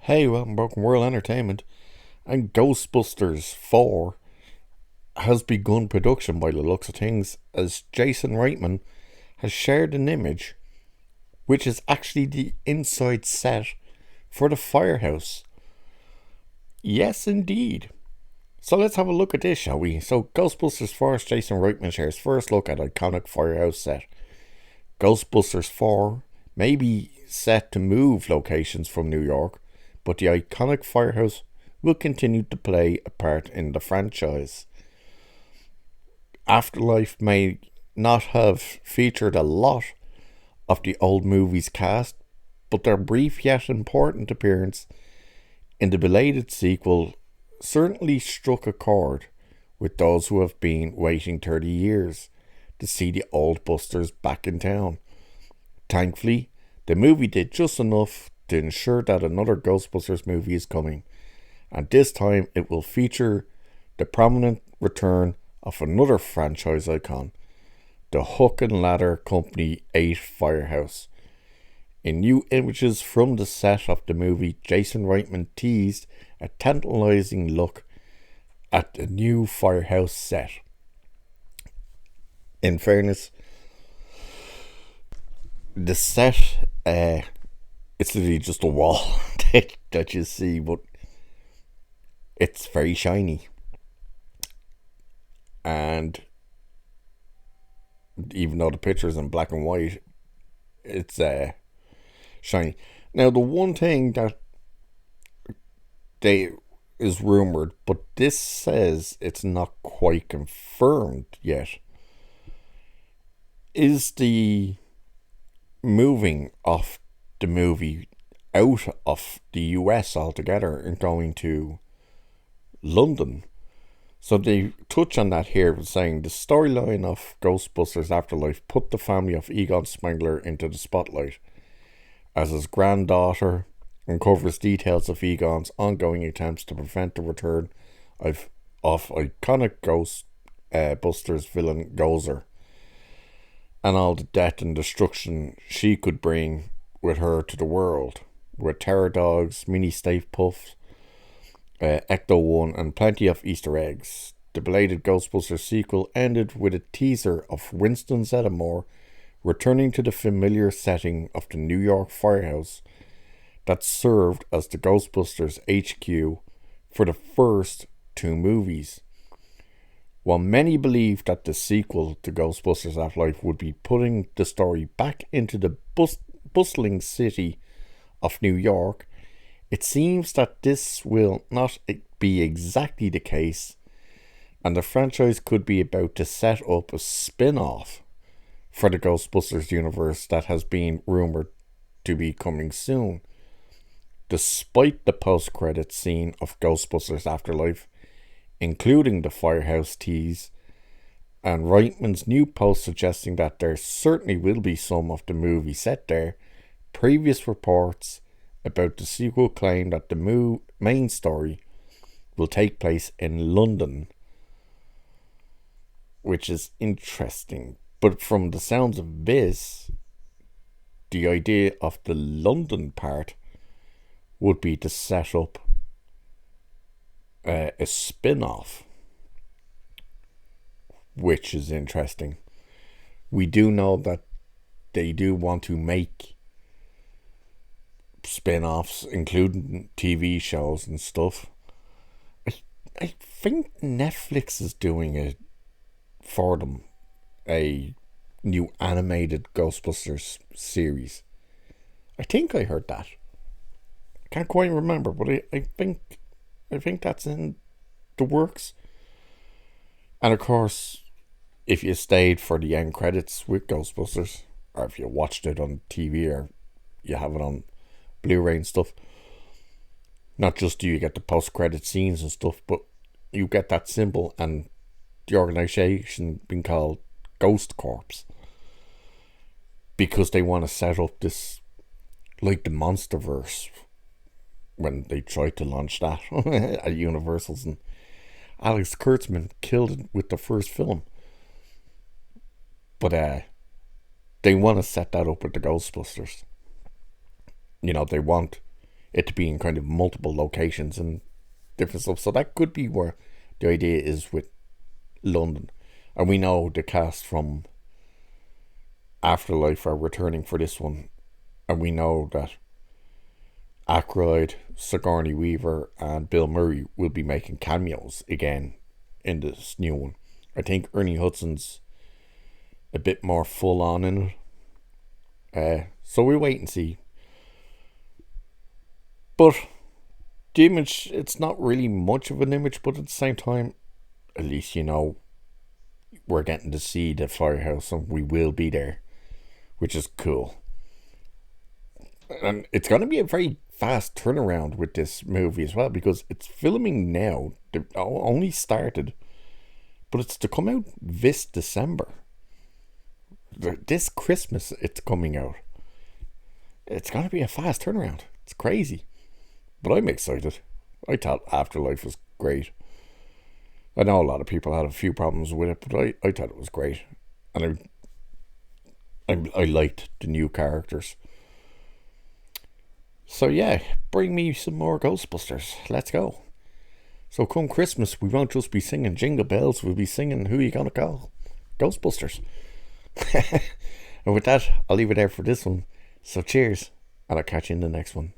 Hey, welcome Broken World Entertainment. And Ghostbusters 4 has begun production by the looks of things, as Jason Reitman has shared an image which is actually the inside set for the firehouse. Yes, indeed. So let's have a look at this, shall we? So, Ghostbusters 4, Jason Reitman shares first look at iconic firehouse set. Ghostbusters 4 may be set to move locations from New York, but the iconic firehouse will continue to play a part in the franchise. Afterlife may not have featured a lot of the old movie's cast, but their brief yet important appearance in the belated sequel certainly struck a chord with those who have been waiting 30 years to see the old Busters back in town. Thankfully, the movie did just enough to ensure that another Ghostbusters movie is coming, and this time it will feature the prominent return of another franchise icon, the Hook and Ladder Company 8 Firehouse. In new images from the set of the movie, Jason Reitman teased a tantalizing look at the new firehouse set. In fairness, the set, it's literally just a wall that you see, but it's very shiny. And even though the picture is in black and white, it's shiny. Now, the one thing that they is rumored, but this says it's not quite confirmed yet, is the moving of the movie out of the US altogether and going to London. So they touch on that here, saying the storyline of Ghostbusters Afterlife put the family of Egon Spengler into the spotlight, as his granddaughter uncovers details of Egon's ongoing attempts to prevent the return of iconic Ghostbusters villain Gozer, and all the death and destruction she could bring with her to the world, with terror dogs, mini Stay Puffs, Ecto-1, and plenty of Easter eggs. The belated Ghostbusters sequel ended with a teaser of Winston Zeddemore returning to the familiar setting of the New York firehouse that served as the Ghostbusters HQ for the first two movies. While many believe that the sequel to Ghostbusters Afterlife would be putting the story back into the bustling city of New York, it seems that this will not be exactly the case, and the franchise could be about to set up a spin-off for the Ghostbusters universe that has been rumoured to be coming soon. Despite the post-credit scene of Ghostbusters Afterlife, including the firehouse tease, and Reitman's new post suggesting that there certainly will be some of the movie set there, previous reports about the sequel claim that the main story will take place in London, which is interesting. But from the sounds of this, the idea of the London part would be to set up a spin-off, which is interesting. We do know that they do want to make spin-offs, including TV shows and stuff. I think Netflix is doing it for them, a new animated Ghostbusters series. I think I heard that. I can't quite remember, but I think that's in the works. And of course, if you stayed for the end credits with Ghostbusters, or if you watched it on TV, or you have it on Blu-ray and stuff, not just do you get the post-credit scenes and stuff, but you get that symbol and the organisation being called Ghost Corps, because they want to set up this, like the Monsterverse, when they tried to launch that at Universal's, and Alex Kurtzman killed it with the first film. But they want to set that up with the Ghostbusters. They want it to be in kind of multiple locations and different stuff. So that could be where the idea is with London. And we know the cast from Afterlife are returning for this one. And we know that Aykroyd, Sigourney Weaver, and Bill Murray will be making cameos again in this new one. I think Ernie Hudson's a bit more full on in it. So we'll wait and see. But the image, it's not really much of an image, but at the same time, at least we're getting to see the firehouse and we will be there, which is cool. And it's going to be a very fast turnaround with this movie as well, because it's filming now. They only started, but it's to come out this December. This Christmas it's coming out. It's going to be a fast turnaround. It's crazy. But I'm excited. I thought Afterlife was great. I know a lot of people had a few problems with it, but I thought it was great. And I liked the new characters. So yeah, bring me some more Ghostbusters. Let's go. So come Christmas, we won't just be singing Jingle Bells, we'll be singing Who You Gonna Call? Ghostbusters. And with that, I'll leave it there for this one. So cheers, and I'll catch you in the next one.